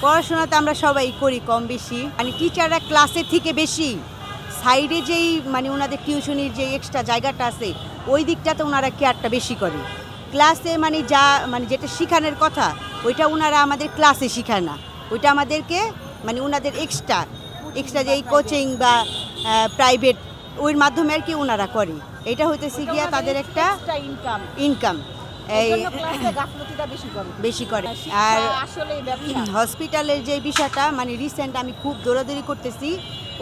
পড়াশোনা তো আমরা সবাই করি কম বেশি, মানে টিচাররা ক্লাসের থেকে বেশি সাইডে যেই মানে ওনাদের টিউশনির যে এক্সট্রা জায়গাটা আছে ওই দিকটাতে ওনারা কেয়ারটা বেশি করে। ক্লাসে মানে যা মানে যেটা শেখানোর কথা ওইটা ওনারা আমাদের ক্লাসে শেখায় না, ওইটা আমাদেরকে মানে ওনাদের এক্সট্রা যেই কোচিং বা প্রাইভেট ওর মাধ্যমে আর কি ওনারা করে। এটা হইতেছে গিয়া তাদের একটা ইনকাম বেশি করে। আর হসপিটালের যে বিষয়টা মানে রিসেন্ট আমি খুব দৌড়াদৌড়ি করতেছি,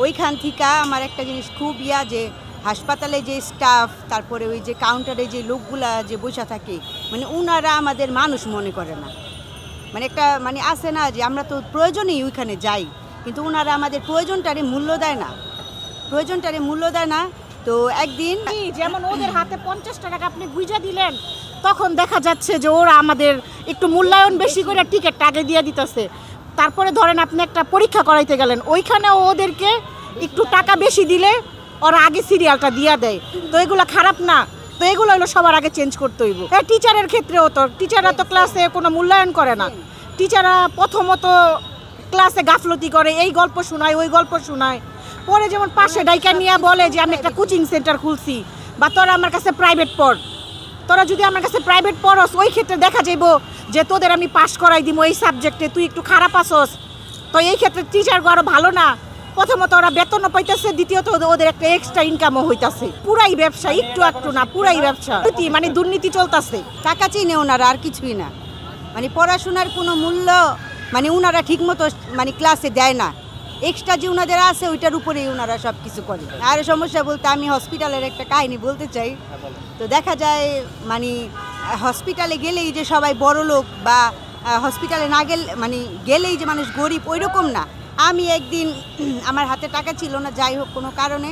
ওইখান থেকে আমার একটা জিনিস খুব যে হাসপাতালে যে স্টাফ, তারপরে ওই যে কাউন্টারে যে লোকগুলা যে বসে থাকে মানে ওনারা আমাদের মানুষ মনে করে না। মানে একটা মানে আছে না যে আমরা তো প্রয়োজনেই ওইখানে যাই, কিন্তু ওনারা আমাদের প্রয়োজনটারে মূল্য দেয় না। তো একদিন যেমন ওদের হাতে 50 টাকা আপনি গুইজা দিলেন, তখন দেখা যাচ্ছে যে ওরা আমাদের একটু মূল্যায়ন বেশি করে টিকিটটা আগে দিয়ে দিতেছে। তারপরে ধরেন আপনি একটা পরীক্ষা করাইতে গেলেন, ওইখানেও ওদেরকে একটু টাকা বেশি দিলে ওরা আগে সিরিয়ালটা দিয়ে দেয়। তো এগুলো খারাপ না, তো এগুলো হলো সবার আগে চেঞ্জ করতে হইব। টিচারের ক্ষেত্রেও তো টিচাররা তো ক্লাসে কোনো মূল্যায়ন করে না। টিচাররা প্রথমত ক্লাসে গাফলতি করে, এই গল্প শোনায় ওই গল্প শোনায়, পরে যেমন পাশে ডাইকা নিয়ে বলে যে আমি একটা কোচিং সেন্টার খুলছি বা তোরা আমার কাছে প্রাইভেট পড়, তোরা যদি আমার কাছে প্রাইভেট পড়স ওই ক্ষেত্রে দেখা যাইব যে তোদের আমি পাস করাই দিব এই সাবজেক্টে, তুই একটু খারাপ আসস। তো এই ক্ষেত্রে টিচারগুলো আরও ভালো না, প্রথমত ওরা বেতনও পাইতেছে, দ্বিতীয়ত ওদের একটা এক্সট্রা ইনকামও হইতাছে। পুরাই ব্যবসা, একটু না পুরাই ব্যবসা, মানে দুর্নীতি চলতেছে। টাকা চিনে ওনারা, আর কিছুই না। মানে পড়াশোনার কোনো মূল্য মানে ওনারা ঠিকমতো মানে ক্লাসে দেয় না, এক্সট্রা যে ওনাদের আছে ওইটার উপরেই ওনারা সব কিছু করে। আর সমস্যা বলতে আমি হসপিটালের একটা কাহিনী বলতে চাই। তো দেখা যায় মানে হসপিটালে গেলেই যে সবাই বড় লোক বা হসপিটালে না গেলে মানে গেলেই যে মানুষ গরিব ওই রকম না। আমি একদিন আমার হাতে টাকা ছিল না, যাই হোক কোনো কারণে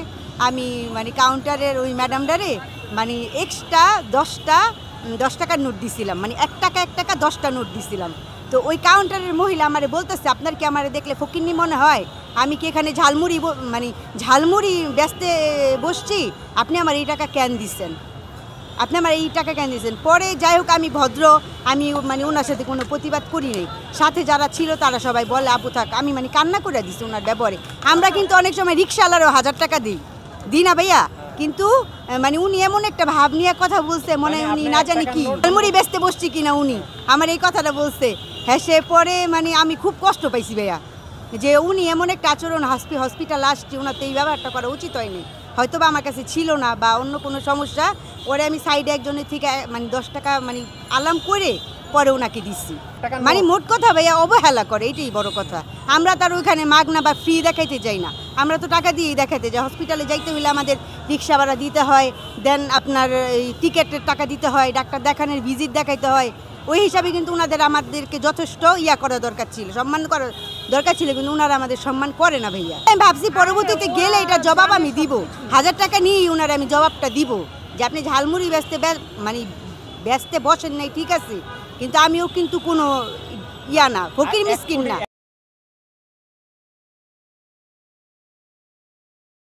আমি মানে কাউন্টারের ওই ম্যাডামটারে মানে এক্সট্রা 10 টাকার নোট দিছিলাম, মানে 1 টাকা 10টা নোট দিছিলাম। তো ওই কাউন্টারের মহিলা আমারে বলতেছে, আপনার কি আমারে দেখলে ফকিন্নি মনে হয়? আমি কি এখানে ঝালমুড়ি বেচতে বসছি? আপনি আমার এই টাকা কেন দিচ্ছেন? পরে যাই হোক আমি ভদ্র, আমি মানে ওনার সাথে কোনো প্রতিবাদ করি নাই। সাথে যারা ছিল তারা সবাই বলে আপু থাক, আমি মানে কান্না করে দিচ্ছি ওনার ব্যবহারে। আমরা কিন্তু অনেক সময় রিক্সাওয়ালারও 1000 টাকা দিই না ভাইয়া, কিন্তু মানে উনি এমন একটা ভাব নিয়ে কথা বলছে মনে উনি না জানি কি ঝালমুড়ি বেচতে বসছি কিনা উনি আমার এই কথাটা বলছে। হ্যাঁ, সে পরে মানে আমি খুব কষ্ট পাইছি ভাইয়া, যে উনি এমন একটা আচরণ, হসপিটাল আসছে, ওনার তো এই ব্যবহারটা করা উচিত হয়নি। হয়তো বা আমার কাছে ছিল না বা অন্য কোনো সমস্যা, পরে আমি সাইডে একজনের থেকে মানে 10 টাকা মানে আলাম করে পরে ওনাকে দিচ্ছি। মানে মোট কথা ভাইয়া অবহেলা করে, এটাই বড় কথা। আমরা তার ওইখানে মাগনা বা ফ্রি দেখাইতে যাই না, আমরা তো টাকা দিয়েই দেখাইতে যাই। হসপিটালে যাইতে হলে আমাদের রিক্সা ভাড়া দিতে হয়, দেন আপনার এই টিকিটের টাকা দিতে হয়, ডাক্তার দেখানোর ভিজিট দেখাইতে হয়। ওই হিসাবে কিন্তু ওনাদের আমাদেরকে যথেষ্ট করা দরকার ছিল, সম্মান করা দরকার ছিল, কিন্তু ওনারা আমাদের সম্মান করে না ভাইয়া। আমি ভাবছি পরবর্তীতে গেলে এটা জবাব আমি দিব, 1000 টাকা নিয়েই ওনারা আমি জবাবটা দিব যে আপনি ঝালমুড়ি বেচতে বসেন নাই ঠিক আছে, কিন্তু আমিও কিন্তু কোনো না ফকির মিসকিন না।